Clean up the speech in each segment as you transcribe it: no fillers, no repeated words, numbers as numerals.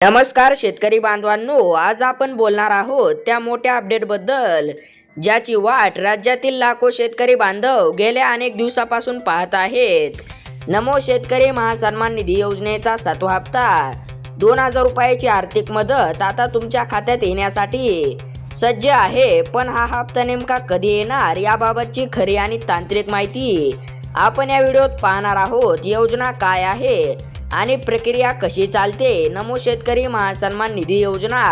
नमस्कार शेतकरी बांधवांनो, आज आपण बोलणार आहोत त्या मोठ्या अपडेटबद्दल ज्याची वाट राज्यातील लाखो शेतकरी बांधव गेल्या अनेक दिवसापासून पाहत आहेत। नमो शेतकरी महासन्मान निधी योजनेचा 7वा हप्ता 2000 रुपयाची आर्थिक मदत आता तुमच्या खात्यात येण्यासाठी सज्ज आहे। पण हा हप्ता नेमका कधी येणार याबाबतची खरी आणि तांत्रिक माहिती आपण या व्हिडिओत पाहणार आहोत। योजना काय आहे आणि प्रक्रिया कशी चालते। नमो शेतकरी महासन्मान निधी योजना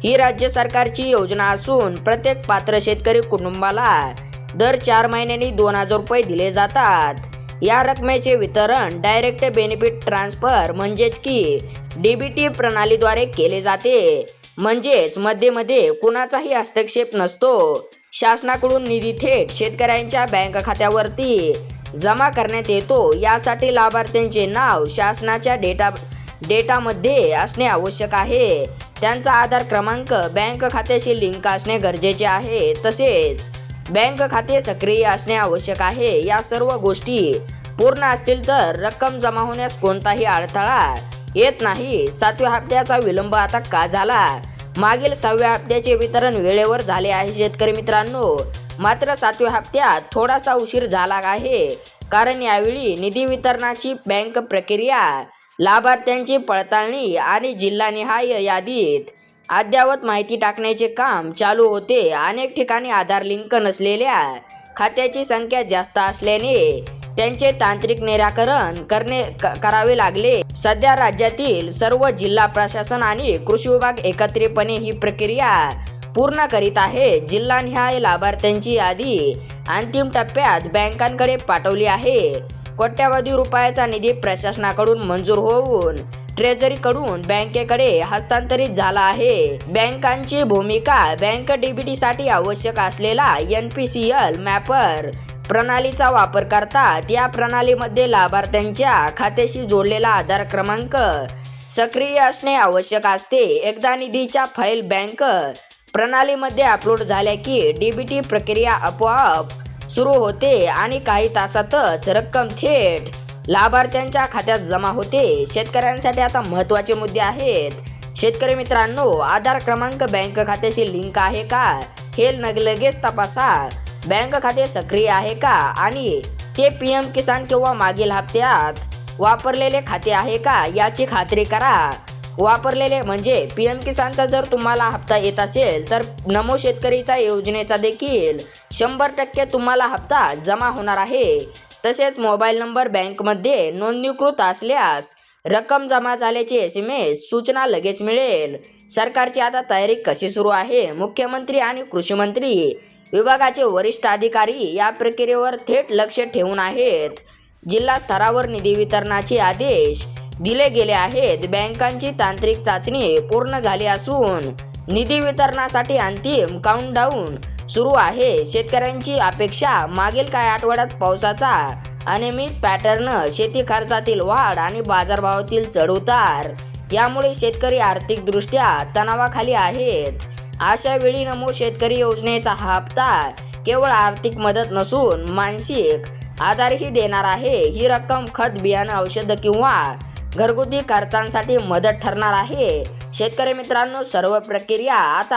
ही राज्य सरकारची योजना असून प्रत्येक पात्र शेतकरी कुटुंबाला दर 4 महिन्यांनी 2000 रुपये दिले जातात। या रकमेचे वितरण डायरेक्ट बेनिफिट ट्रान्सफर म्हणजेच की डीबीटी प्रणालीद्वारे केले जाते। म्हणजेच मध्ये कुणाचाही हस्तक्षेप नसतो। शासनाकडून निधी थेट शेतकऱ्यांच्या बँक खात्यावरती जमा करण्यात येतो। यासाठी लाभार्थ्यांचे नाव शासनाच्या डेटामध्ये असणे आवश्यक आहे। त्यांचा आधार क्रमांक बँक खात्याशी लिंक असणे गरजेचे आहे। तसेच बँक खाते सक्रिय असणे आवश्यक आहे। या सर्व गोष्टी पूर्ण असतील तर रक्कम जमा होण्यास कोणताही अडथळा येत नाही। 7व्या हप्त्याचा विलंब आता का झाला? मागील 6व्या हप्त्याचे वितरण वेळेवर झाले आहे शेतकरी मित्रांनो, मात्र 7व्या हप्त्यात थोडासा उशीर झाला आहे। कारण यावेळी निधी वितरणाची बँक प्रक्रिया, लाभार्थ्यांची पडताळणी आणि जिल्हानिहाय यादीत अद्ययावत माहिती टाकण्याचे काम चालू होते। अनेक ठिकाणी आधार लिंक नसलेल्या खात्याची संख्या जास्त असल्याने त्यांचे तांत्रिक निराकरण करावे लागले। सध्या राज्यातील सर्व जिल्हा प्रशासन आणि कृषी विभाग एकत्रितपणे ही प्रक्रिया पूर्ण करीत आहे। जिल्हानिहाय लाभार्थ्यांची यादी अंतिम टप्प्यात बँकांकडे पाठवली आहे। कोट्यवधी रुपयाचा निधी प्रशासनाकडून मंजूर होऊन ट्रेझरीकडून बँकेकडे हस्तांतरित झाला आहे। बँकांची भूमिका बँक डीबीटीसाठी आवश्यक असलेला NPCL मॅपर प्रणालीचा वापर करतात। या प्रणालीमध्ये लाभार्थ्यांच्या खात्याशी जोडलेला आधार क्रमांक सक्रिय असणे आवश्यक असते। एकदा निधीच्या फाईल बँक प्रणालीमध्ये अपलोड झाल्या की डीबीटी प्रक्रिया आपोआप सुरू होते आणि काही तासातच रक्कम थेट लाभार्थ्यांच्या खात्यात जमा होते। शेतकऱ्यांसाठी आता महत्त्वाचे मुद्दे आहेत। शेतकरी मित्रांनो, आधार क्रमांक बँक खात्याशी लिंक आहे का हे लगेच तपासा। बँक खाते सक्रिय आहे का आणि ते PM किसान किंवा मागील हप्त्यात वापरलेले खाते आहे का याची खात्री करा। वापरलेले म्हणजे PM किसानचा जर तुम्हाला हप्ता येत असेल तर नमो शेतकरीचा योजनेचा देखील 100% तुम्हाला हप्ता जमा होणार आहे। तसेच मोबाईल नंबर बँकमध्ये नोंदणीकृत असल्यास रक्कम जमा झाल्याची SMS सूचना लगेच मिळेल। सरकारची आता तयारी कशी सुरू आहे? मुख्यमंत्री आणि कृषी मंत्री विभागाचे वरिष्ठ अधिकारी या प्रक्रियेवर थेट लक्ष ठेवून आहेत। जिल्हा स्तरावर निधी वितरणाचे आदेश दिले गेले आहेत। बँकांची तांत्रिक चाचणी पूर्ण झाली असून निधी वितरणासाठी अंतिम काउंटडाऊन सुरू आहे। शेतकऱ्यांची अपेक्षा मागील काही आठवड्यात पावसाचा अनियमित पॅटर्न, शेती खर्चातील वाढ आणि बाजारभावातील चढउतार यामुळे शेतकरी आर्थिकदृष्ट्या तणावाखाली आहेत। अशा वेळी नमो शेतकरी योजनेचा हा हप्ता केवळ आर्थिक मदत नसून मानसिक आधारही देणार आहे। ही रक्कम खत, बियाणं, औषध किंवा घरगुती खर्चांसाठी मदत ठरणार आहे। शेतकरी मित्रांनो, सर्व प्रक्रिया आता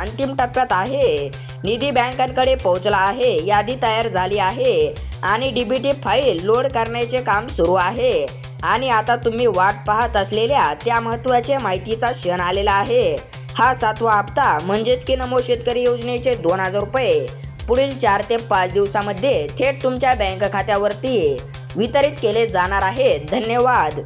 अंतिम टप्प्यात आहे। निधी बँकांकडे पोहोचला आहे, यादी तयार झाली आहे आणि डीबीटी फाईल लोड करण्याचे काम सुरू आहे। आणि आता तुम्ही वाट पाहत असलेल्या त्या महत्त्वाच्या माहितीचा क्षण आलेला आहे। हा 7वा हप्ता म्हणजेच की नमो शेतकरी योजनेचे 2000 रुपये पुढील 4 ते 5 दिवसामध्ये थेट तुमच्या बँक खात्यावरती वितरित केले जाणार आहेत। धन्यवाद।